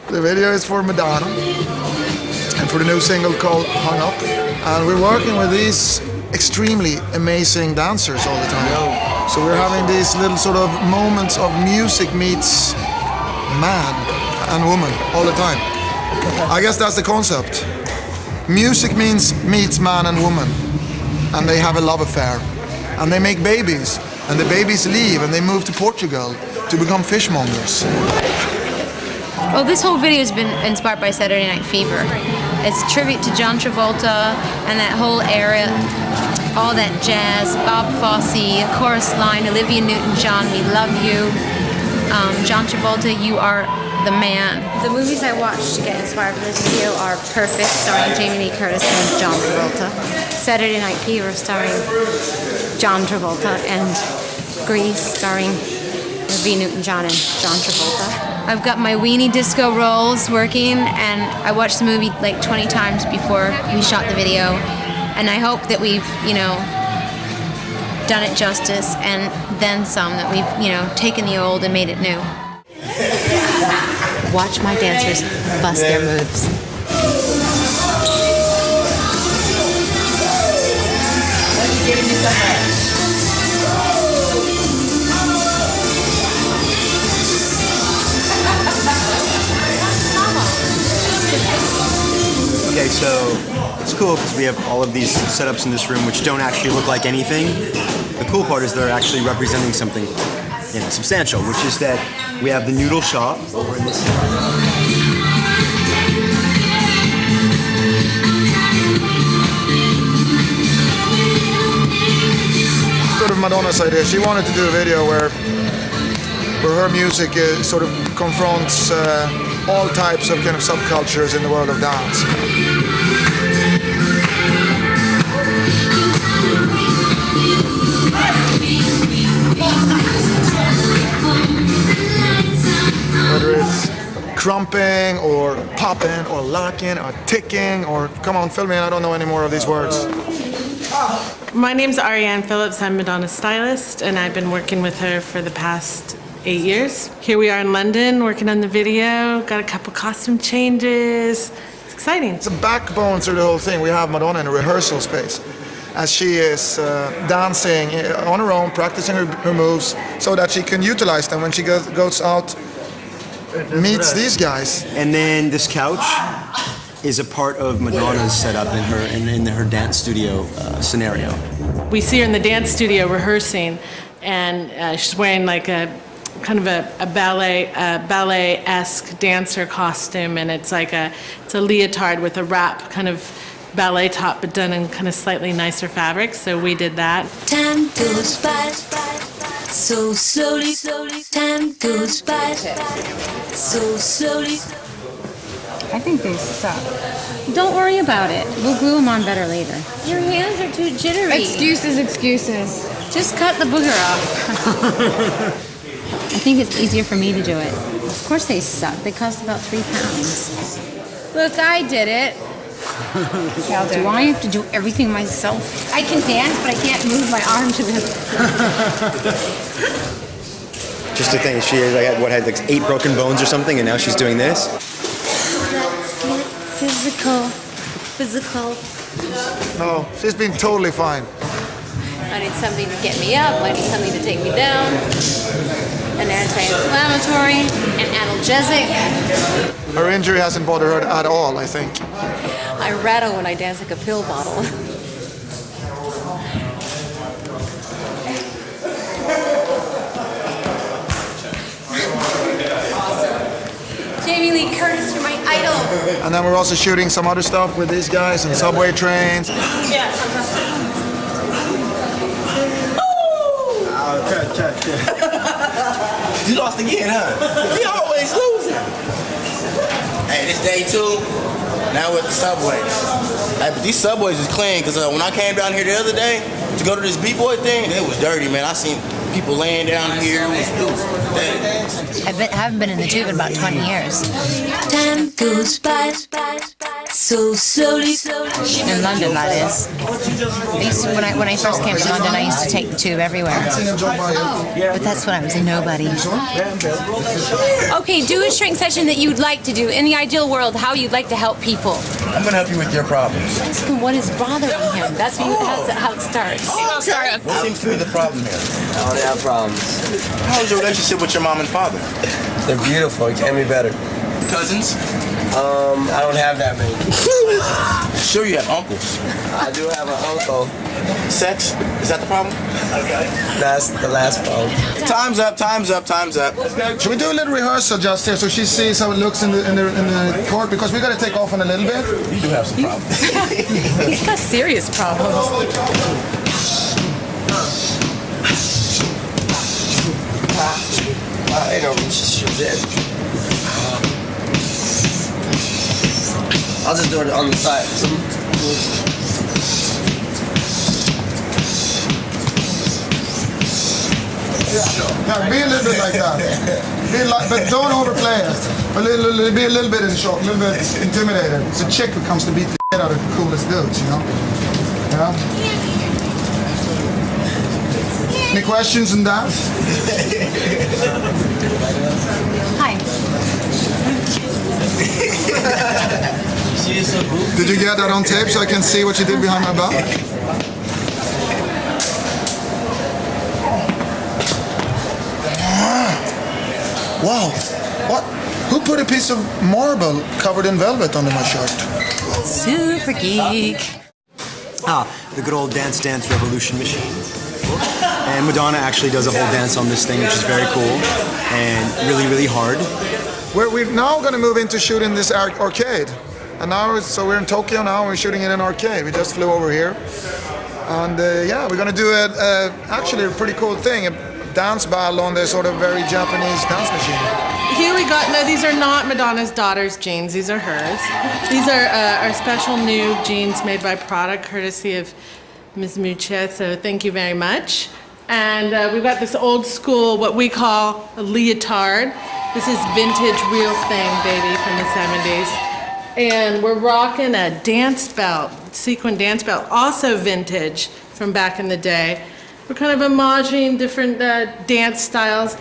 The video is for Madonna and for the new single called Hung Up. And we're working with these extremely amazing dancers all the time. So we're having these little sort of moments of music meets man and woman all the time. I guess that's the concept. Music meets man and woman, and they have a love affair, and they make babies, and the babies leave and they move to Portugal to become fishmongers. Well, this whole video has been inspired by Saturday Night Fever. It's a tribute to John Travolta and that whole era, all that jazz, Bob Fosse, chorus line, Olivia Newton-John, we love you. John Travolta, you are the man. The movies I watched to get inspired for this video are Perfect, starring Jamie Lee Curtis and John Travolta, Saturday Night Fever, starring John Travolta, and Grease, starring Olivia Newton-John and John Travolta. I've got my weenie disco rolls working, and I watched the movie like 20 times before we shot the video, and I hope that we've, done it justice and then some, that we've, taken the old and made it new. Watch my dancers bust their moves. Okay, so it's cool because we have all of these setups in this room which don't actually look like anything. The cool part is they're actually representing something, substantial, which is that we have the noodle shop over in this Sort of Madonna's idea. She wanted to do a video where her music sort of confronts all types of kind of subcultures in the world of dance. Whether it's crumping or popping or locking or ticking or, come on, fill me in, I don't know any more of these words. My name's Ariane Phillips. I'm Madonna's stylist, and I've been working with her for the past 8 years. Here we are in London working on the video, got a couple costume changes. It's exciting. It's a backbone to the whole thing. We have Madonna in a rehearsal space as she is dancing on her own, practicing her moves so that she can utilize them when she goes out, meets these guys. And then this couch is a part of Madonna's setup in her dance studio scenario. We see her in the dance studio rehearsing, and she's wearing like a kind of a ballet-esque dancer costume, and it's a leotard with a wrap kind of ballet top, but done in kind of slightly nicer fabric. So we did that. Time goes by so slowly. Time goes by so slowly. I think they suck. Don't worry about it. We'll glue them on better later. Your hands are too jittery. Excuses. Just cut the booger off. I think it's easier for me to do it. Of course they suck. They cost about 3 pounds. Look, I did it. Do I have to do everything myself? I can dance, but I can't move my arm to the... Just to think, she had like 8 broken bones or something, and now she's doing this. Physical. No, she's been totally fine. I need something to get me up. I need something to take me down. An anti-inflammatory, an analgesic. Her injury hasn't bothered her at all, I think. I rattle when I dance like a pill bottle. Jamie Lee Curtis, you're my idol. And then we're also shooting some other stuff with these guys and subway trains. Yeah, fantastic. You lost again, huh? We always losing. Hey, this day 2. Now we're at the subway. Hey, but these subways is clean, because when I came down here the other day to go to this B-boy thing, it was dirty, man. I seen people laying down here. It was dirty. I haven't been in the tube in about 20 years. Time goes by so slowly. In London, that is. When I first came to London, I used to take the tube everywhere. But that's when I was a nobody. Okay, do a shrink session that you'd like to do. In the ideal world, how you'd like to help people. I'm gonna help you with your problems. What is bothering him? That's how it starts. Okay. What seems to be the problem here? I don't have problems. How's your relationship with your mom and father? They're beautiful. It can't be better. Cousins? I don't have that many. Sure you have uncles. I do have an uncle. Sex? Is that the problem? That's the last problem. Time's up, time's up, time's up. Should we do a little rehearsal just here so she sees how it looks in the court? Because we got to take off in a little bit. You do have some problems. He's got serious problems. I don't shit. I'll just do it on the side. Yeah, be a little bit like that. But don't overplay it. Be a little bit in shock, a little bit intimidated. It's a chick who comes to beat the shit out of the coolest dudes, you know? Yeah? Any questions on that? Hi. Did you get that on tape so I can see what you did behind my back? Wow. What? Who put a piece of marble covered in velvet under my shirt? Super geek. The good old Dance Dance Revolution machine. And Madonna actually does a whole dance on this thing, which is very cool and really, really hard. We're now going to move into shooting this arcade. And now, so we're in Tokyo now, we're shooting in an arcade. We just flew over here. And yeah, we're going to do actually a pretty cool thing, a dance battle on this sort of very Japanese dance machine. Here we got, no, these are not Madonna's daughter's jeans, these are hers. These are our special new jeans made by Prada, courtesy of Ms. Muccia, so thank you very much. And we've got this old school, what we call a leotard. This is vintage real thing, baby, from the 70s. And we're rocking a dance belt, sequin dance belt, also vintage from back in the day. We're kind of homaging different dance styles.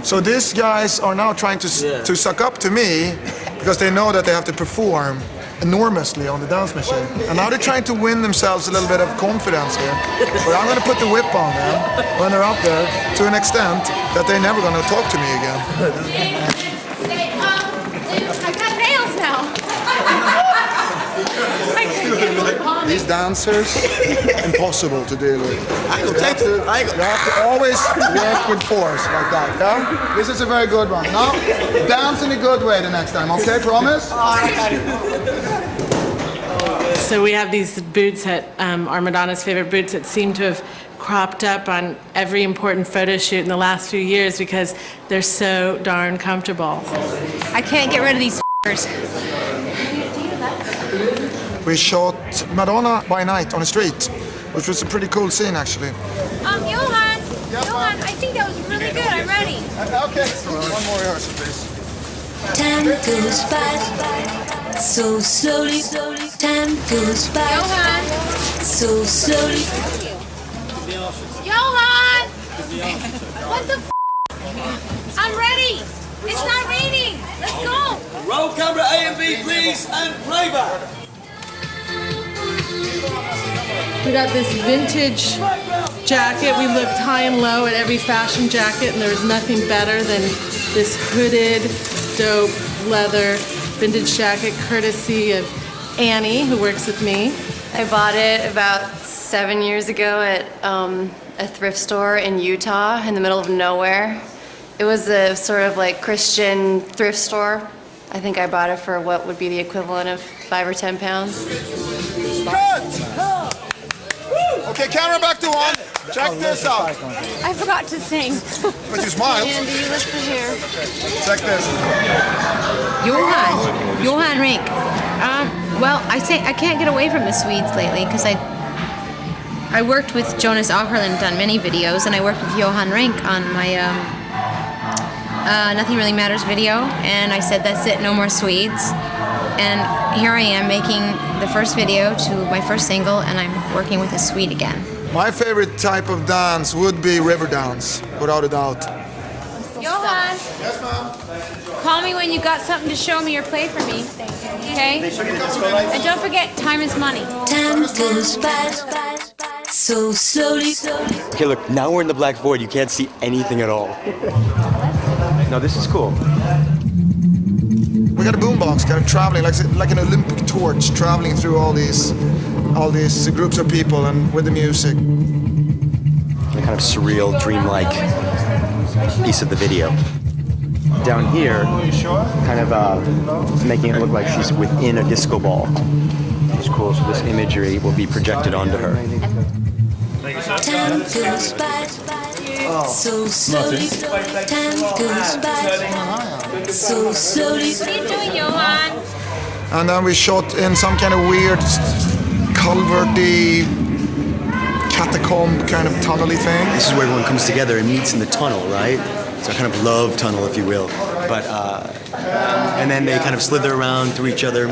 So these guys are now trying to suck up to me because they know that they have to perform enormously on the dance machine. And now they're trying to win themselves a little bit of confidence here. But I'm going to put the whip on them when they're up there to an extent that they're never going to talk to me again. I got nails now. These dancers, impossible to deal with. You have to always work with force like that, yeah? This is a very good one. Now, dance in a good way the next time, okay? Promise? So we have these boots that are Madonna's favorite boots that seem to have cropped up on every important photo shoot in the last few years because they're so darn comfortable. I can't get rid of these f***ers. We shot Madonna by night on the street, which was a pretty cool scene actually. Johan! Johan, I think that was really good. I'm ready. Okay, so one more rehearsal, please. Time goes by so slowly. Time goes by Johan! so slowly. Johan! What the f***? I'm ready! It's not raining! Let's go! Roll camera A and B, please, and playback. We got this vintage jacket. We looked high and low at every fashion jacket, and there was nothing better than this hooded, dope, leather vintage jacket, courtesy of Annie, who works with me. I bought it about 7 years ago at a thrift store in Utah, in the middle of nowhere. It was a sort of like Christian thrift store. I think I bought it for what would be the equivalent of 5 or 10 pounds. Okay, camera back to on. Check this out. I forgot to sing. But you smiled. Andy, let's prepare. Check this. Johan Renck. Well, I can't get away from the Swedes lately because I worked with Jonas Åkerlund on many videos, and I worked with Johan Renck on my Nothing Really Matters video, and I said, that's it, no more Swedes. And here I am making the first video to my first single, and I'm working with a Swede again. My favorite type of dance would be river dance, without a doubt. Johan! Yes, ma'am. Call me when you got something to show me or play for me. Okay? And don't forget, time is money. Time goes by so slowly. Okay, look, now we're in the black void. You can't see anything at all. No, this is cool. We got a boombox kind of traveling, like an Olympic torch, traveling through all these groups of people and with the music. A kind of surreal, dreamlike piece of the video. Down here, kind of making it look like she's within a disco ball. It's cool, so this imagery will be projected onto her. Time goes by so slowly. Time goes by so slowly. What are you doing, Johan? And then we shot in some kind of weird culverty, catacomb kind of tunnely thing. This is where everyone comes together and meets in the tunnel, right? It's a kind of love tunnel, if you will. But and then they kind of slither around through each other,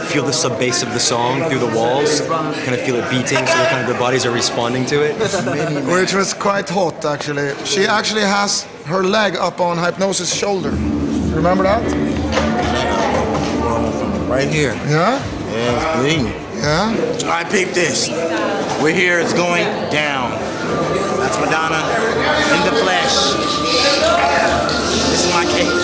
feel the sub bass of the song through the walls, kind of feel it beating, so kind of their bodies are responding to it. Which was quite hot, actually. She actually has her leg up on Hypnosis' shoulder. Remember that? Right here. Yeah? Yeah, it's bleeding. Yeah? I peeped this. We're here, it's going down. That's Madonna in the flesh. This is my case.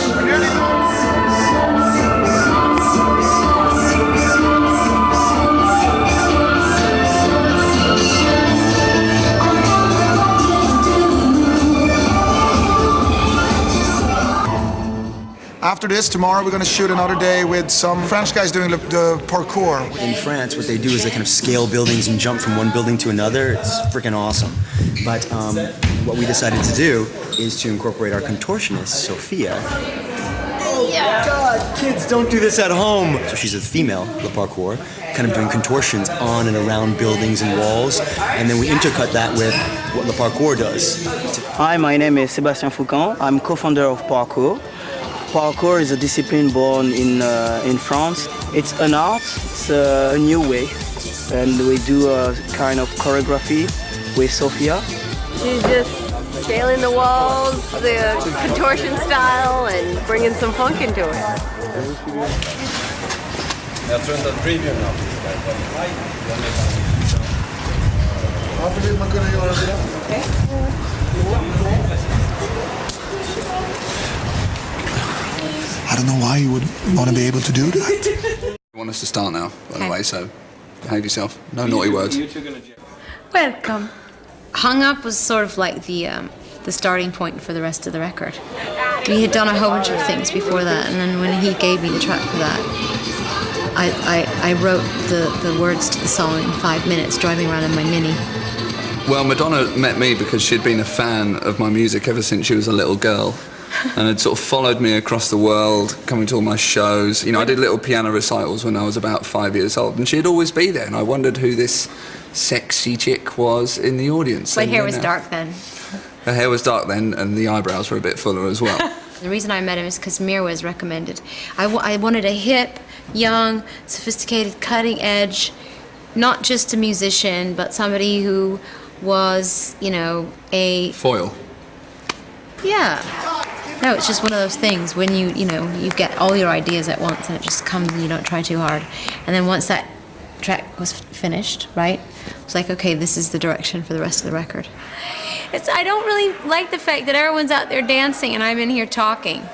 After this, tomorrow we're going to shoot another day with some French guys doing the parkour. In France, what they do is they kind of scale buildings and jump from one building to another. It's freaking awesome. But what we decided to do is to incorporate our contortionist, Sophia. Oh God, kids, don't do this at home. So she's a female, the parkour, kind of doing contortions on and around buildings and walls. And then we intercut that with what the parkour does. Hi, my name is Sébastien Foucan. I'm co-founder of Parkour. Parkour is a discipline born in France. It's an art, it's a new way. And we do a kind of choreography with Sophia. She's just scaling the walls, the contortion style, and bringing some funk into it. Jag tror inte att preview nu. Varför vill man kunna göra det? I don't know why you would want to be able to do that. You want us to start now, by the way, so behave yourself. No naughty words. Welcome. Hung Up was sort of like the starting point for the rest of the record. We had done a whole bunch of things before that, and then when he gave me the track for that, I wrote the words to the song in 5 minutes, driving around in my Mini. Well, Madonna met me because she'd been a fan of my music ever since she was a little girl. And had sort of followed me across the world, coming to all my shows. You know, I did little piano recitals when I was about 5 years old, and she'd always be there, and I wondered who this sexy chick was in the audience. My hair was dark then. Her hair was dark then, and the eyebrows were a bit fuller as well. The reason I met him is because Mir was recommended. I wanted a hip, young, sophisticated, cutting edge, not just a musician, but somebody who was, you know, a... Foil. Yeah. No, it's just one of those things when you get all your ideas at once and it just comes and you don't try too hard. And then once that track was finished, right, it's like, okay, this is the direction for the rest of the record. I don't really like the fact that everyone's out there dancing and I'm in here talking.